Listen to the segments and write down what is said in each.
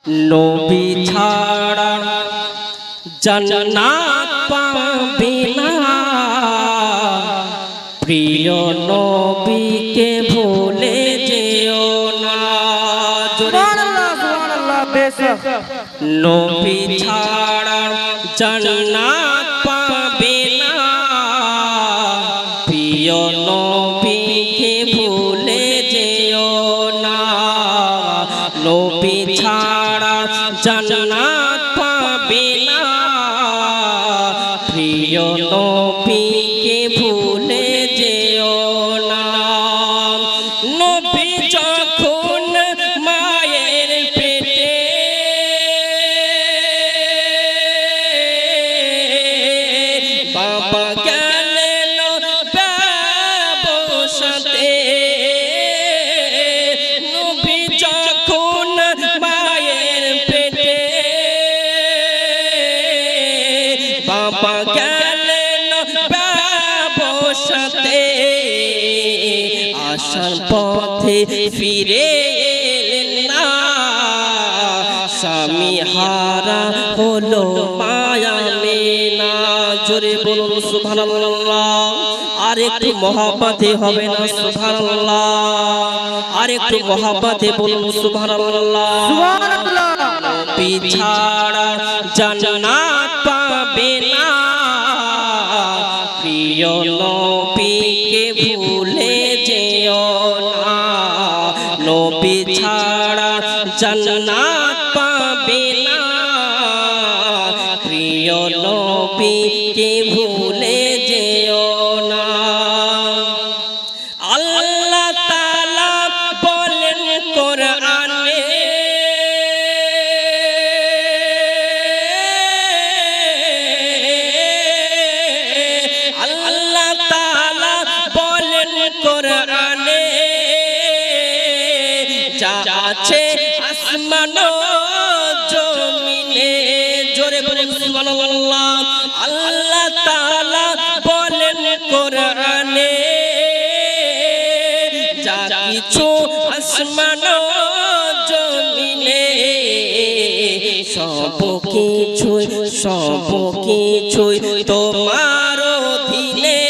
নবী ছাড়া জান্নাত পাবে না, প্রিয় নবীকে ভুলে যেও না। সুবহানাল্লাহ বেশক। নবী ছাড়া জান্নাত পাবে না, প্রিয় নবীকে ভুলে যেও না। নবী ছাড়া জান্নাত পাবে না, প্রিয় নবীকে ভুলে যেও না। নবী যখন মায়ের পেটে বাবা গেলেন ব্যবসাতে, নবী যখন মায়ের পেটে বাবা গেলেন ব্যবসাতে, আসার পথে ফিরে এলেন না, স্বামী হারা হলো মায়া মেনা। জোরে বলুন সুবহানাল্লাহ। আর একটু মহব্বতে হবে না সুবহানাল্লাহ? আর একটু মহব্বতে বলুন সুবহানাল্লাহ। সুবহানাল্লাহ। নবী ছাড়া জান্নাত পাবে না, প্রিয় নবীকে ভুলে যেও না। নবী ছাড়া জান্নাত পাবে না, প্রিয় নবীকে ভুলে যেও না। আল্লাহ তাআলা বলেন কোরআনে, আল্লাহ তাআলা বলেন কোরআনে, যা আছে আসমান ও জমিনে। জোরে বলুন সুবহানাল্লাহ। আল্লাহ তাআলা বলেন কোরআনে, যা কিছু আসমান ও জমিনে, সব কিছুই তোমার অধীনে,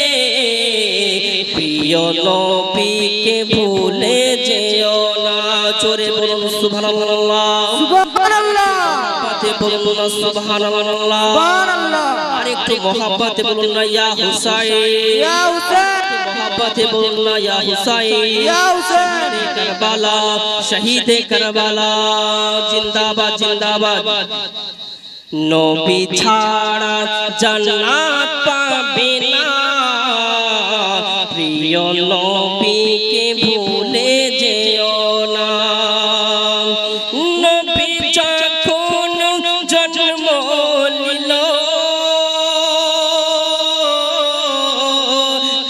প্রিয় নবীকে ভুলে যেও না। জোরে বলুন সুবহানাল্লাহ। সুবহানাল্লাহ। মহব্বতে বলুন না সুবহানাল্লাহ। সুবহানাল্লাহ। আর একটু মহব্বতে বলুন না ইয়া হুসাইন। ইয়া হুসাইন। মহব্বতে বলুন না ইয়া হুসাইন। ইয়া হুসাইন। কারবালা শহীদে কারবালা জিন্দাবাদ জিন্দাবাদ। নবী ছাড়া জান্নাত পাবে না, প্রিয় নবীকে ভুলে যেও না। নবী যখন জন্ম নিল,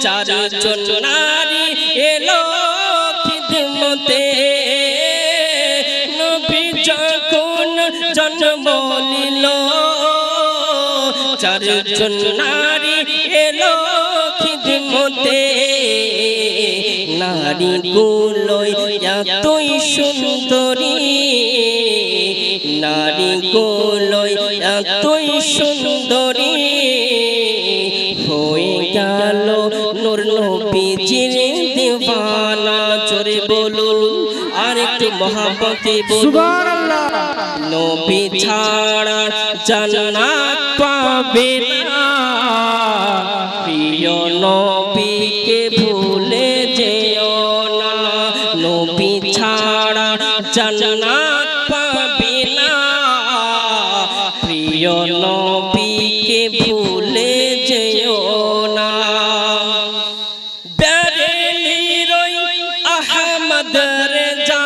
চারজন নারী এলো খিদমতে। নবী যখন জন্ম নিল, চারজন নারী এলো খিদমতে। নারীগুলো এতই সুন্দরী, নারীগুলো এতই সুন্দরী, হয়ে গেল নূর নবীজির দিওয়ানা। জোরে বলুন আর একটু মহব্বতে বলুন সুবহানাল্লাহ। নবী ছাড়া জান্নাত পাবে না, প্রিয় নবীকে ভুলে যেও না। নবী ছাড়া জান্নাত পাবে না, প্রিয় নবীকে ভুলে যেও না। বেরেলির ওই আহমদ রেজা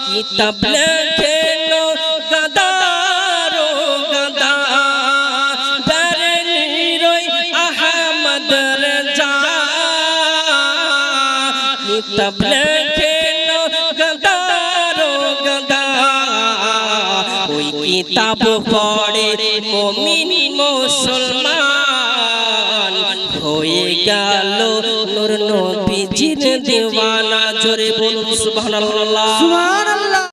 কিতাব লেখেন গদারো গদা। বেরেলির ওই আহমদ রেজা কিতাব লেখেন গদারো গদা। ওই কিতাব পড়ে মুমিন মুসলমান, হয়ে গেল নূর নবীজির দিওয়ানা। জোরে বলুন সুবহানাল্লাহ। সুবহানাল্লাহ।